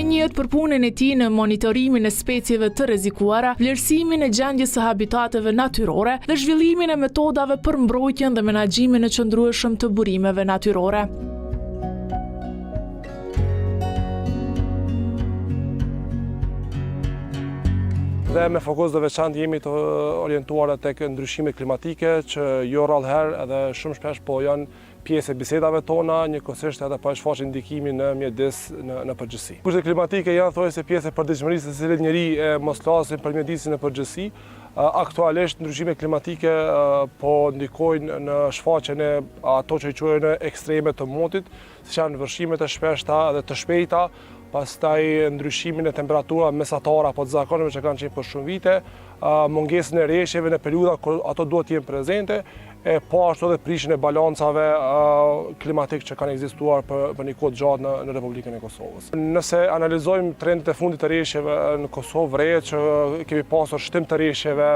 Ai njihet për punën e tij në monitorimin e specieve të rrezikuara, vlerësimin e gjendjes së habitateve natyrore dhe zhvillimin e metodave për mbrojtjen dhe menaxhimin e qëndrueshëm të burimeve natyrore. Dhe me fokus dhe veçantë jemi të orientuar tek ndryshimet klimatike që jo rrallëherë edhe shumë shpesh po janë pjesë e bisedave tona, njëkohësisht edhe po shfaqin ndikimin në mjedis në përgjithësi. Kushtet klimatike janë thojse pjesë e përditshmërisë së cilit njeri mos flasim për mjedisin në përgjithësi. Aktualisht ndryshimet klimatike po ndikojnë në shfaqjen e ato që i quajnë ekstreme të motit, si janë vërshimet e shpeshta dhe të shpejta, pastaj ndryshimin e temperaturave mesatare apo të zakonshme që kanë qenë për shumë vite, mungesën e rreshjeve në periudha kur ato duhet të jenë prezente, e po ashtu edhe prishjen e balancave klimatik që kanë ekzistuar për një kohë gjatë në Republikën e Kosovës. Nëse analizojmë trendet e fundit të rreshjeve në Kosovë, re që kemi pasur shtim të rreshjeve,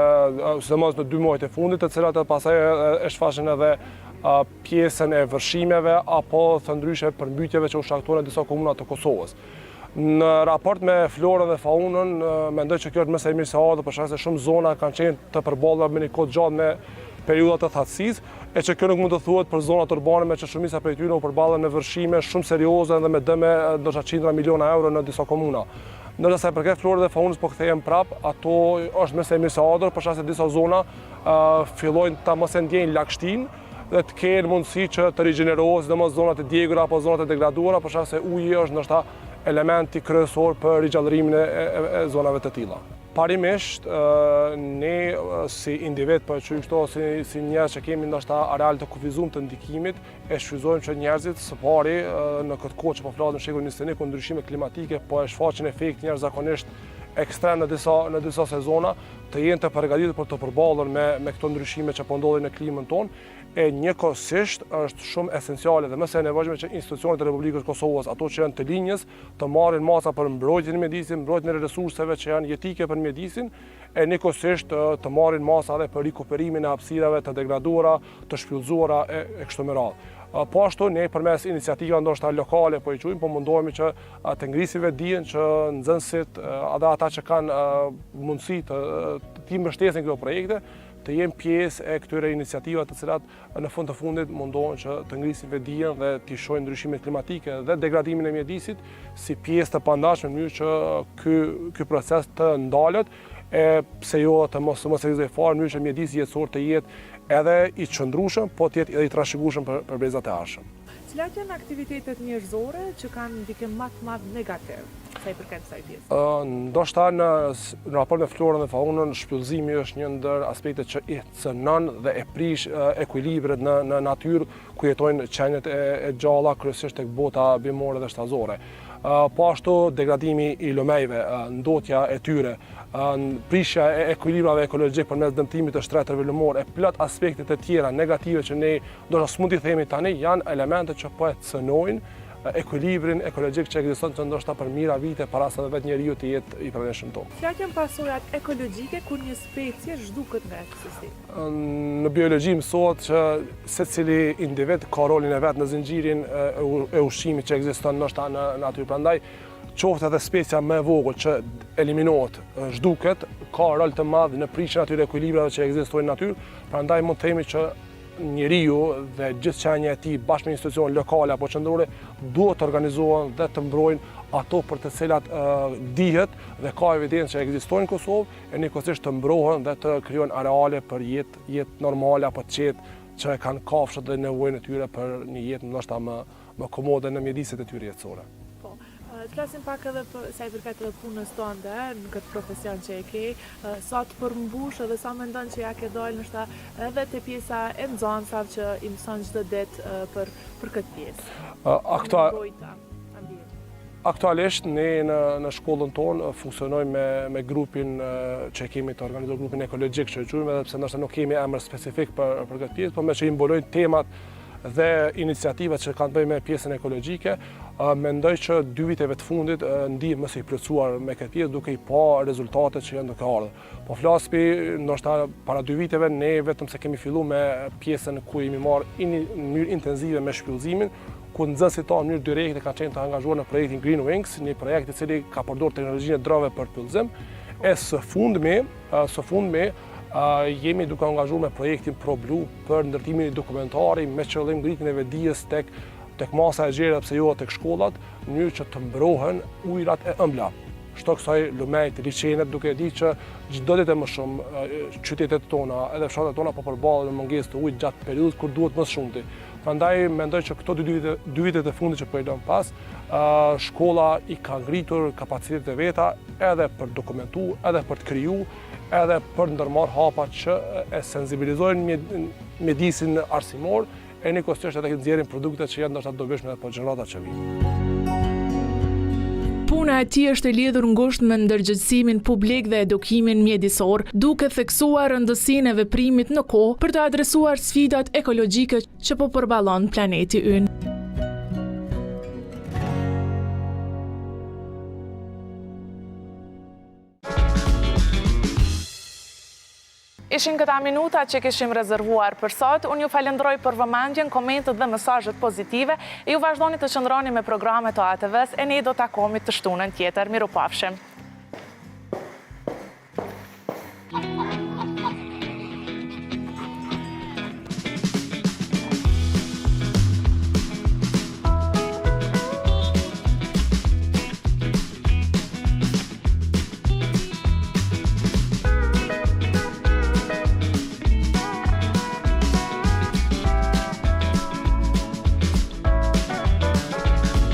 sidomos në 2 muajt e fundit, të cilat pastaj e shfaqin edhe pjesën e vërshimeve apo të ndryshe përmbytjeve që u shkaktuan në disa komuna të Kosovës. Në raport me florën dhe faunën, mendoj që kjo është më së miri se ardhur, për shkak se shumë zona kanë qenë të përballura me një kohë gjatë me periudha të thatësisë, e që kjo nuk mund të thuhet për zonat urbane me që shumica prej tyre u përballen me vërshime shumë serioze dhe me dëme ndoshta qindra miliona euro në disa komuna. Ndërsa sa i përket florës dhe faunës po kthehem prap, ato është më së miri se ardhur, për shkak se disa zona fillojnë ta mos e ndjejnë lagshtinë dhe të kenë mundësi që të rigjenerohen, sidomos zonat e djegura apo zonat e degraduara, për shkak se uji është ndoshta elementi kryesor për rigjallërimin e zonave të tilla. Parimisht, ne si individ, po e quaj kështu, si njerëz që kemi ndoshta areal të kufizuar të ndikimit, e shfrytëzojmë që njerëzit së pari në këtë kohë që po flasim në shekullin 21 ku ndryshimet klimatike po e shfaqin efekt njerëzakonisht ekstrem në disa sezona, të jenë të përgatitur për të përballur me këto ndryshime që po ndodhin në klimën tonë. E njëkohësisht është shumë esenciale dhe më së nevojshme që institucionet e Republikës Kosovës, ato që janë të linjës, të marrin masa për mbrojtjen e mjedisit, mbrojtjen e resurseve që janë jetike për mjedisin, e njëkohësisht të marrin masa edhe për rikuperimin e hapësirave të degraduara, të shpjellzuara e kështu me radhë. Po ashtu ne përmes iniciativa ndoshta lokale po i quajmë, po mundohemi që të ngrisim dijen që nxënësit edhe ata që kanë mundësi të mbështesin këto projekte, të jenë pjesë e këtyre iniciativave të cilat në fund të fundit mundohen që të ngrisin dijen dhe të shohin ndryshimet klimatike dhe degradimin e mjedisit si pjesë të pandashme në mënyrë që ky proces të ndalet, pse jo të mos ekzistojë fare në mënyrë që mjedisi jetësor të jetë edhe i qëndrueshëm, po të jetë edhe i trashëgueshëm për brezat e ardhshëm. Cilat janë aktivitetet njerëzore që kanë ndikim më të madh negativ sa i përket kësaj pjese? Ndoshta në raport me florën dhe faunën, shpjellëzimi është një ndër aspektet që i cënon dhe e prish ekuilibret në natyrë ku jetojnë qenjet e gjalla, kryesisht tek bota bimore dhe shtazore. Po ashtu degradimi i lëmejve, ndotja e tyre, prishja e ekuilibrave ekologjik përmes dëmtimit të shtretërve lëmor, e plot aspektet e tjera negative që ne do s'mund t'i themi tani, janë elemente që po e cënojnë ekuilibrin ekologjik që ekziston që ndoshta për mira vite para se vetë njeriu të jetë i pranishëm tonë. Cilat janë pasojat ekologjike kur një specie zhduket nga ekzistimi? Në biologji mësohet që secili individ ka rolin e vet në zinxhirin e ushqimit që ekziston ndoshta në natyrë. Prandaj qoftë edhe specia më e vogël që eliminohet, zhduket, ka rol të madh në prishjen e atyre ekuilibrave që ekzistojnë në natyrë. Prandaj mund të themi që njeriu dhe gjithë qenja e tij bashkë me institucione lokale apo qendrore duhet të organizohen dhe të mbrojnë ato për të cilat dihet dhe ka evidencë që ekzistojnë në Kosovë, e njëkohësisht të mbrohen dhe të krijojnë areale për jetë normale apo të qetë që kanë kafshët dhe nevojën e tyre për një jetë ndoshta më komode në mjediset e tyre jetësore. Të flasim pak edhe sa i përket edhe punës tënde në këtë profesion që e ke, sa të përmbush edhe sa mendon që ja ke dalë ndoshta edhe te pjesa e nxënësave që i mëson çdo ditë për këtë pjesë. Aktualisht ne në shkollën tonë funksionojmë me grupin që kemi të organizuar, grupin ekologjik që e quajmë, edhe pse ndoshta nuk kemi emër specifik për këtë pjesë, por me që i mbolojnë temat dhe iniciativat që kanë të bëjnë me pjesën ekologjike, mendoj që 2 viteve të fundit ndihem më së i plotësuar me këtë pjesë duke i pa rezultatet që janë duke ardhur. Po flas ndoshta para 2 viteve ne vetëm se kemi filluar me pjesën ku jemi marrë në mënyrë intensive me shpjellëzimin, ku nxënësit tonë në mënyrë direkte kanë qenë të angazhuar në projektin Green Wings, një projekt i cili ka përdorur teknologjinë e dronëve për pyllëzim. E së fundmi jemi duke angazhuar me projektin ProBlue për ndërtimin e dokumentari me qëllim ngritjen e vetdijes tek masa e gjerë pse jo tek shkollat, në mënyrë që të mbrohen ujërat e ëmbla. Shto kësaj lumejt, liçenet, duke di që çdo ditë më shumë qytetet tona, edhe fshatet tona po përballen me mungesë të ujit gjatë periudhës kur duhet më shumti. Prandaj mendoj që këto dy vitet e fundit që po i lëm pas, shkolla i ka ngritur kapacitetet e veta edhe për dokumentu, edhe për të kriju, edhe për ndërmarr hapa që e sensibilizojnë mjedisin arsimor, e njëkohësisht edhe nxjerrin produkte që janë ndoshta të dobishme edhe për gjeneratat që vijnë. Puna e tij është e lidhur ngushtë me ndërgjegjësimin publik dhe edukimin mjedisor, duke theksuar rëndësinë e veprimit në kohë për të adresuar sfidat ekologjike që po përballon planeti ynë. Ishin këta minuta që kishim rezervuar për sot. Unë ju falenderoj për vëmendjen, komentet dhe mesazhet pozitive e ju vazhdoni të qëndroni me programet të ATV-s e ne do takohemi të shtunën tjetër. Mirupafshim.